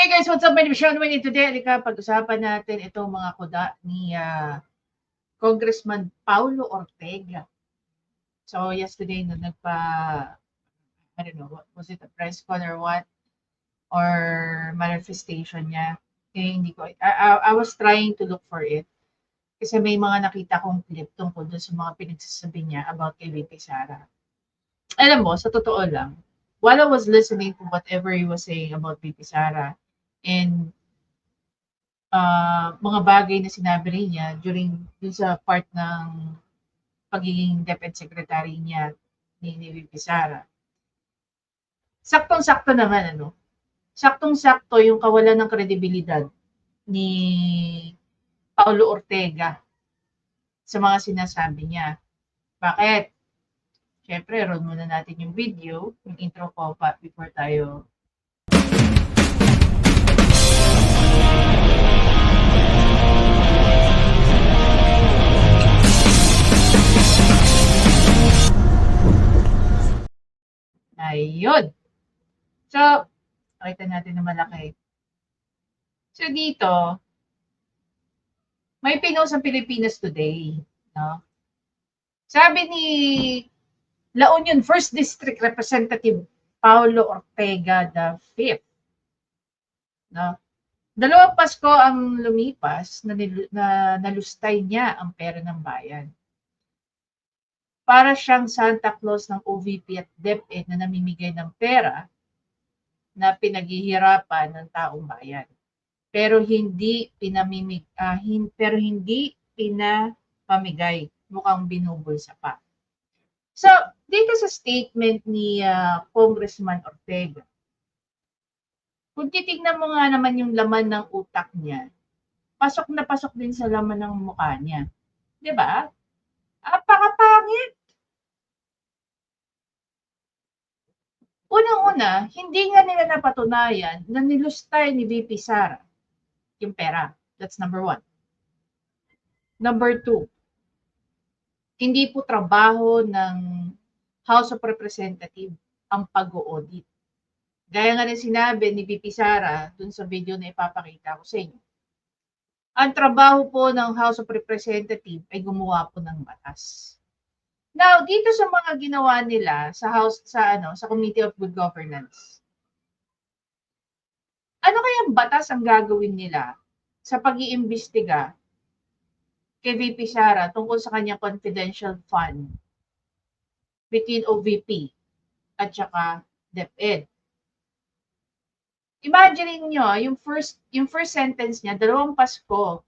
Hey guys, what's up? My name is Sean Wayne. Today, pag-usapan natin itong mga kuda ni Congressman Paulo Ortega. So yesterday, I don't know, was it a press con or what? Or manifestation niya. Hindi ko, I was trying to look for it. Kasi may mga nakita kong clip tungkol doon sa mga pinagsasabi niya about kay VP Sara. Alam mo, sa totoo lang, while I was listening to whatever he was saying about VP Sara, and mga bagay na sinabi rin niya dun sa part ng pagiging DepEd Secretary niya ni VP Sara. Saktong-sakto naman, saktong-sakto yung kawalan ng kredibilidad ni Paulo Ortega sa mga sinasabi niya. Bakit? Siyempre, roll muna natin yung video, yung intro ko pa before tayo ayun. So, pakita natin na malaki. So, dito, may pinost ang Pilipinas Today. No? Sabi ni La Union 1st District Representative Paulo Ortega V. No? 2 Pasko ang lumipas na nalustay niya ang pera ng bayan. Para siyang Santa Claus ng OVP at DepEd na namimigay ng pera na pinaghihirapan ng taong bayan. Pero hindi pinapamigay, mukhang binubulsa pa. So, dito sa statement ni Congressman Ortega, kung titignan mo nga naman yung laman ng utak niya, pasok na pasok din sa laman ng mukha niya. 'Di ba? Apakapangit. Unang-una, hindi nga nila napatunayan na nilustay ni VP Sara yung pera. That's number 1. Number 2, hindi po trabaho ng House of Representatives ang pag-audit. Gaya nga rin sinabi ni VP Sara dun sa video na ipapakita ko sa inyo. Ang trabaho po ng House of Representatives ay gumawa po ng batas. Now, dito sa mga ginawa nila sa Committee of Good Governance. Ano kayang batas ang gagawin nila sa pag-iimbestiga kay VP Sara tungkol sa kanyang confidential fund between OVP at saka DepEd? Imagine niyo, yung first sentence niya, 2 Pasko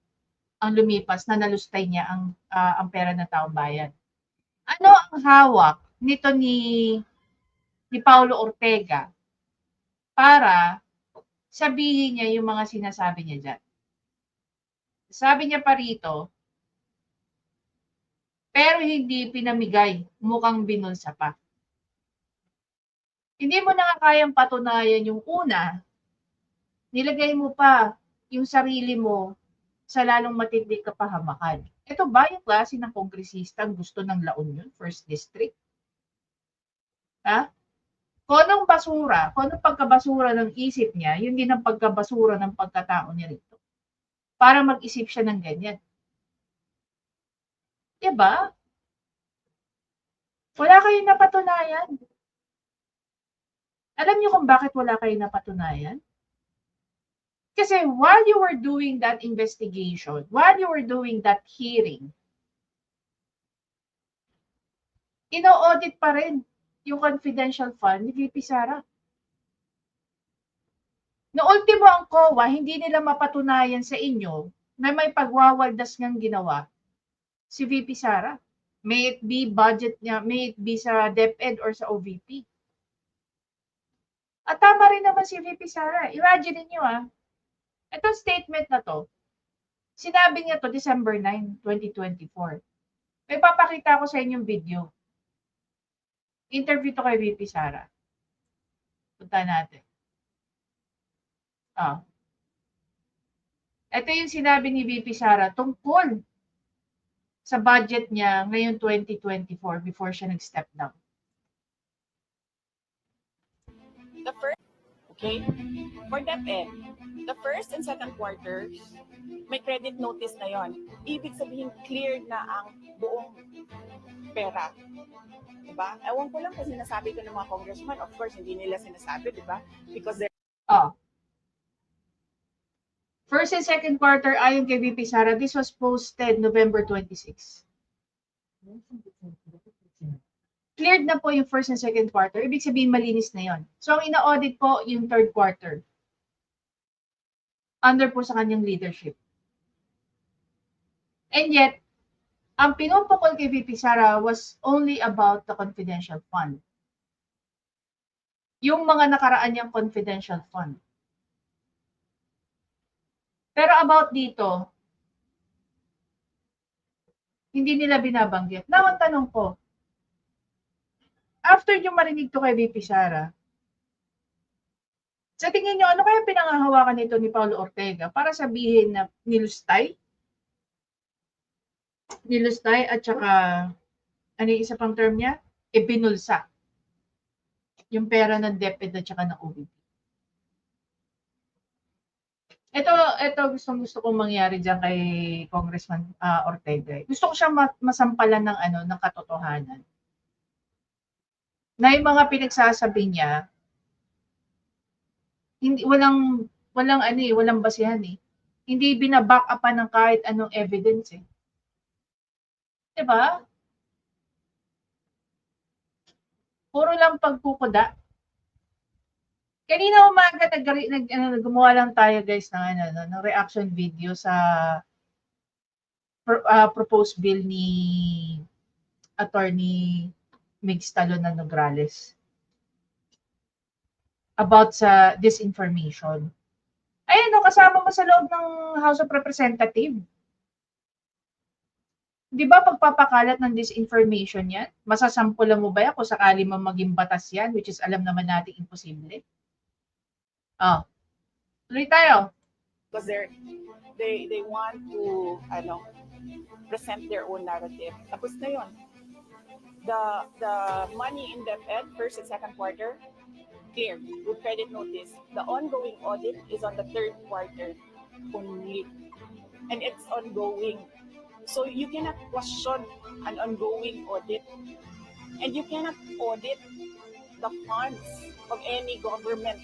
ang lumipas na nalustay niya ang pera ng taong bayan. Ano ang hawak nito ni Paulo Ortega para sabihin niya yung mga sinasabi niya dyan? Sabi niya pa rito, pero hindi pinamigay, mukhang binulsa pa. Hindi mo na kayang patunayan yung una, nilagay mo pa yung sarili mo sa lalong matindi kapahamakan. Ito ba yung klase ng kongresista gusto ng La Union, 1st District? Ha? Kung anong basura, kung anong pagkabasura ng isip niya, yun din ang pagkabasura ng pagkatao niya rito. Para mag-isip siya ng ganyan. Diba? Wala kayong napatunayan. Alam niyo kung bakit wala kayong napatunayan? Kasi while you were doing that investigation, while you were doing that hearing, ino-audit pa rin yung confidential fund ni VP Sara. No ultimo ang COA, hindi nila mapatunayan sa inyo na may pagwawaldas ngang ginawa si VP Sara. May it be budget niya, may it be sa DepEd or sa OVP. At tama rin naman si VP Sara. Imagine niyo itong statement na to, sinabi niya to December 9, 2024. May papakita ko sa inyong video. Interview to kay VP Sara. Punta natin. Ito yung sinabi ni VP Sara tungkol sa budget niya ngayong 2024 before siya nag-step down. The first, okay, for DepEd, the first and second quarter, may credit notice na yon. Ibig sabihin, cleared na ang buong pera. Diba? Ewan ko lang kasi sinasabi ko ng mga congressman, of course, hindi nila sinasabi, diba? Because they're... First and second quarter, ayon kay VP Sara, this was posted November 26. Cleared na po yung first and second quarter. Ibig sabihin, malinis na yon. So, ang ina-audit po yung third quarter. Under po sa kanyang leadership. And yet, ang pinupukol kay VP Sara was only about the confidential fund. Yung mga nakaraan niyang confidential fund. Pero about dito, hindi nila binabanggit. Now, ang tanong ko, after nyo marinig to kay VP Sara, sa tingin nyo, ano kaya pinangahawakan nito ni Paulo Ortega para sabihin na nilustay? Nilustay at saka, ano yung isa pang term niya? Ibinulsa. Yung pera ng DepEd at saka ng OVP. Ito gusto kong mangyari diyan kay Congressman Ortega. Gusto ko siyang masampalan ng katotohanan. Na yung mga pinagsasabi niya, hindi walang basehan eh. Hindi binaback upan ng kahit anong evidence eh. 'Di ba? Puro lang pagkukuda. Kanina umaga gumawa lang tayo guys ng reaction video sa proposed bill ni Attorney Migs Talon Nograles about sa disinformation. Ayan, kasama mo sa loob ng House of Representatives. Di ba pagpapakalat ng disinformation yan? Masasampulan mo ba yan kung sakali man maging batas yan, which is alam naman natin imposible? Tuloy tayo. Because they want to present their own narrative. Tapos na yun. The money in DepEd, first and second quarter, clear with credit notice. The ongoing audit is on the third quarter only. And it's ongoing. So you cannot question an ongoing audit. And you cannot audit the funds of any government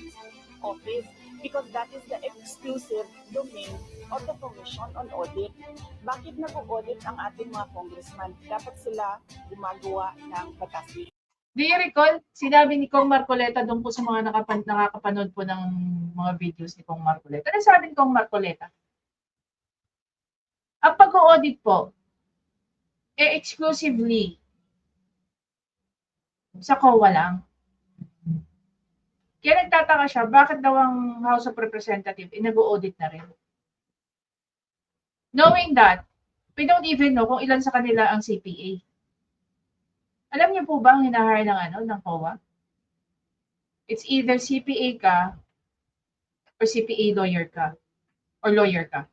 office because that is the exclusive domain of the Commission on Audit. Bakit nag-audit ang ating mga congressman? Dapat sila gumagawa ng batas. Do you recall, sinabi ni Kong Marcoleta doon po sa mga nakakapanood po ng mga videos ni Kong Marcoleta. Ano sabi ni Kong Marcoleta? Ang pag-audit po, exclusively sa COA lang. Kaya nagtataka siya, bakit daw ang House of Representatives nag-audit na rin? Knowing that, we don't even know kung ilan sa kanila ang CPA. Alam niyo po ba ang hinahire ng COA? It's either CPA ka or CPA lawyer ka or lawyer ka.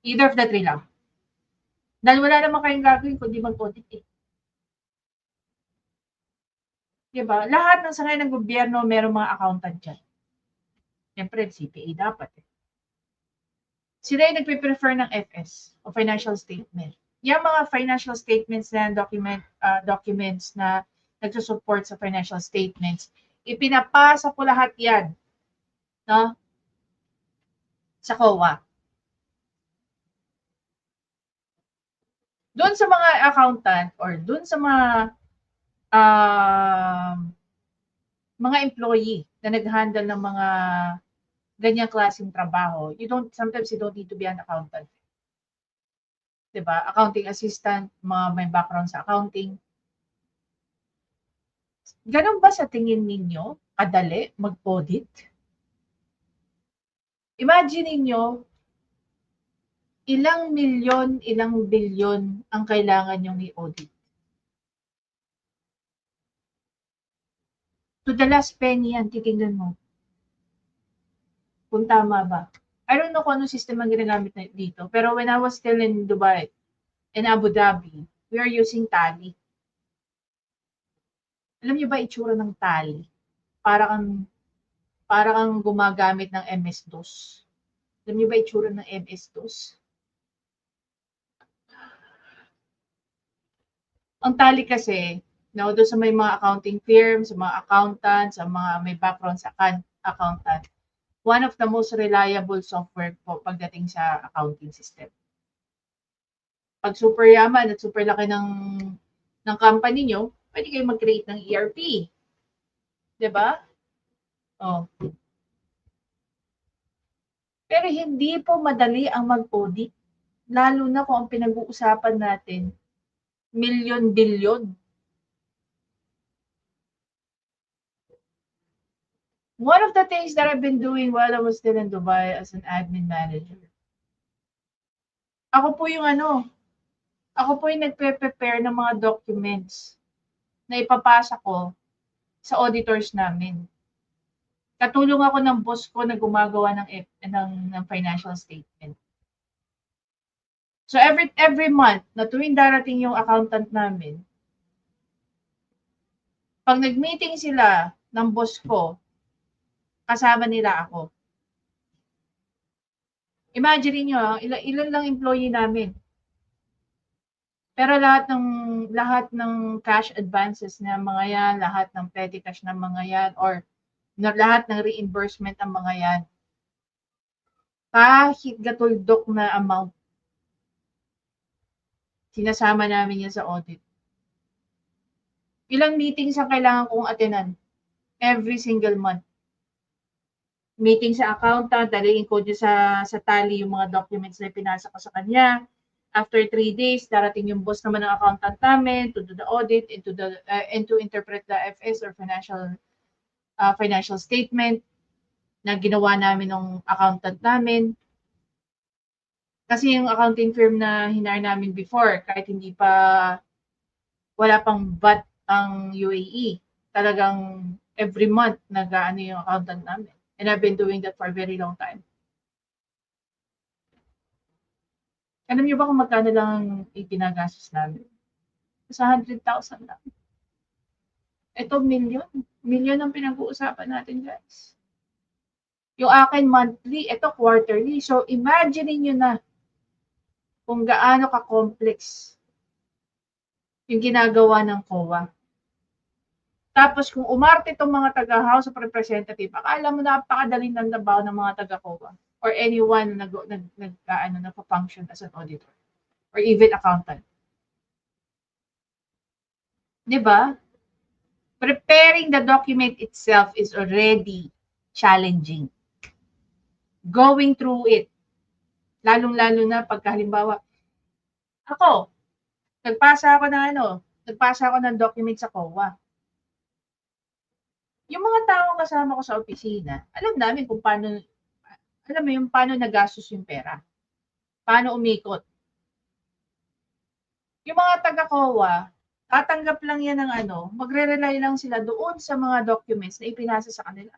Either of the three lang. Dahil wala naman kayong gagawin kundi mag-audit eh. Diba? Lahat ng sangay ng gobyerno, merong mga accountant dyan. Siyempre, CPA dapat eh. Sila yung nagpe-prefer ng FS o financial statement. Yung mga financial statements na documents na nagsusupport sa financial statements, ipinapasa po lahat yan, no? Sa COA. Doon sa mga accountant or doon sa mga employee na nag-handle ng mga ganyang klaseng trabaho, sometimes you don't need to be an accountant. Diba? Accounting assistant, mga may background sa accounting. Ganun ba sa tingin ninyo kadali mag-audit? Imagine ninyo, ilang milyon, ilang bilyon ang kailangan nyong i-audit. To the last penny yan, titingnan mo. Kung tama ba. I don't know kung anong system ang ginagamit dito. Pero when I was still in Dubai, in Abu Dhabi, we are using tally. Alam niyo ba itsura ng tally? Para kang gumagamit ng MS-DOS. Alam niyo ba itsura ng MS-DOS? Ang tali kasi, no, doon sa may mga accounting firms, sa mga accountants, sa mga may background sa accountant, one of the most reliable software po pagdating sa accounting system. Pag super yaman at super laki ng company nyo, pwede kayo mag-create ng ERP. Diba? Oh. Pero hindi po madali ang mag-audit. Lalo na kung ang pinag-uusapan natin, milyon-bilyon. One of the things that I've been doing while I was still in Dubai as an admin manager, ako po yung nagpe-prepare ng mga documents na ipapasa ko sa auditors namin. Katulong ako ng boss ko na gumagawa ng financial statement. So every month, na tuwing darating yung accountant namin, pag nag-meeting sila ng boss ko, kasama nila ako. Imagine niyo, ilan lang employee namin. Pero lahat ng cash advances na mga yan, lahat ng petty cash na mga yan, or lahat ng reimbursement ng mga yan, kahit gatuldok na amount, sinasama namin yan sa audit. Ilang meetings ang kailangan kong attenan every single month. Meeting sa accountant, daliin ko sa tally yung mga documents na pinasa ko sa kanya. After 3 days, darating yung boss naman ng accountant namin to do the audit and to interpret the FS or financial statement na ginawa namin ng accountant namin. Kasi yung accounting firm na hinar namin before, kahit wala pang VAT ang UAE, talagang every month nag-aano yung accountant namin. And I've been doing that for a very long time. Alam niyo ba kung magkano lang iginagastos namin? Sa 100,000 lang. Ito, million. Million ang pinag-uusapan natin, guys. Yung akin monthly, ito quarterly. So, imagine niyo na kung gaano ka-complex yung ginagawa ng COA. Tapos, kung umarte itong mga taga-House of Representative, akala mo napakadaling ng trabaho ng mga taga-COA or anyone na nagpa-function as an auditor or even accountant. Diba? Preparing the document itself is already challenging. Going through it, lalong-lalo na pagka halimbawa, ako, nagpasa ako ng document sa COA. Yung mga taong kasama ko sa opisina, alam namin kung paano nagastos yung pera. Paano umikot. Yung mga taga-COA, tatanggap lang yan ng magre-rely lang sila doon sa mga documents na ipinasa sa kanila.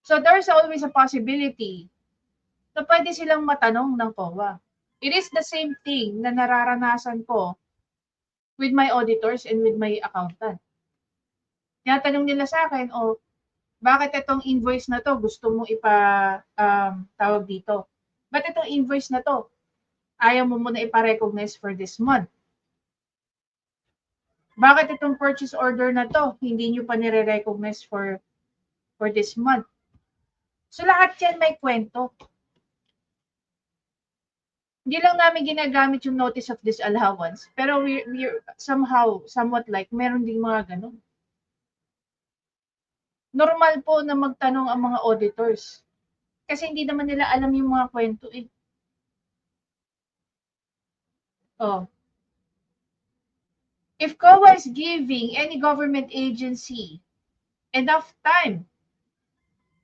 So there's always a possibility na pwede silang matanong ng COA. It is the same thing na nararanasan ko with my auditors and with my accountant. Tinatanong nila sa akin, bakit itong invoice na to gusto mo tawag dito? Ba't itong invoice na to ayaw mo muna ipa-recognize for this month? Bakit itong purchase order na to hindi nyo pa nire-recognize for this month? So lahat yan may kwento. Hindi lang namin ginagamit yung notice of disallowance, pero we're somewhat like, meron ding mga ganun. Normal po na magtanong ang mga auditors. Kasi hindi naman nila alam yung mga kwento eh. If COA is giving any government agency enough time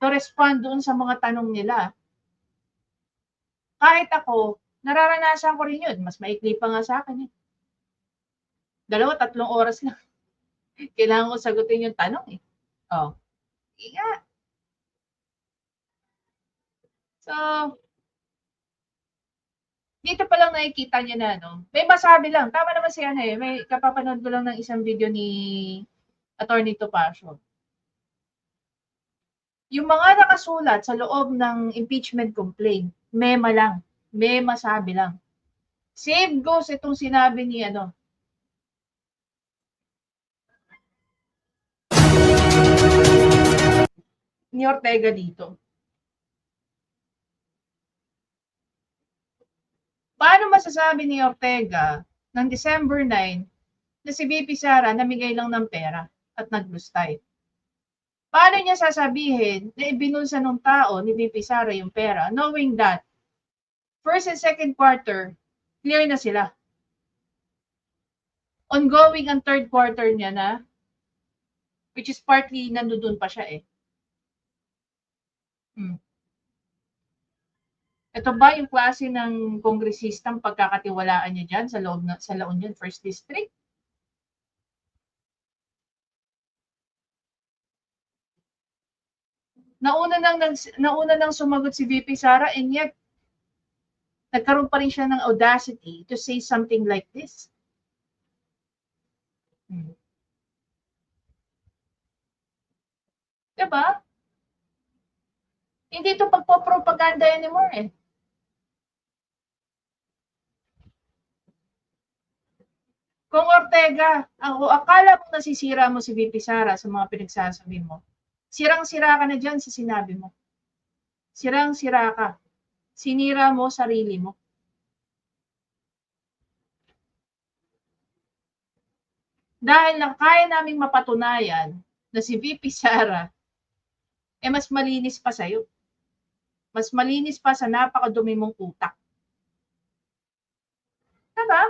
to respond doon sa mga tanong nila, kahit ako, nararanasan ko rin yun. Mas maikli pa nga sa akin eh. 2-3 oras lang. Kailangan ko sagutin yung tanong eh. Iya. So, dito pa lang nakikita niya na, may masabi lang. Tama naman si may kapapanood ko lang ng isang video ni Attorney Topacio. Yung mga nakasulat sa loob ng impeachment complaint, mema lang. Mema sabi lang. Same goes itong sinabi ni ni Ortega dito. Paano masasabi ni Ortega ng December 9 na si VP Sara namigay lang ng pera at naglustay? Paano niya sasabihin na ibinulsa ng tao ni VP Sara yung pera knowing that first and second quarter, clear na sila. Ongoing ang third quarter niya na, which is partly nandoon pa siya eh. Ito ba yung klase ng kongresistang pagkakatiwalaan niya dyan sa loob sa La Union First District? Nauna nang sumagot si VP Sara and yet nagkaroon pa rin siya ng audacity to say something like this. Diba? Hindi ito pagpo-propaganda anymore eh. Kung Ortega, akala mo nasisira mo si VP Sara sa mga pinagsasabi mo, sirang-sira ka na dyan sa sinabi mo. Sirang-sira ka. Sinira mo sarili mo. Dahil lang kaya naming mapatunayan na si VP Sara mas malinis pa sa'yo. Mas malinis pa sa napakadumi mong utak. Diba?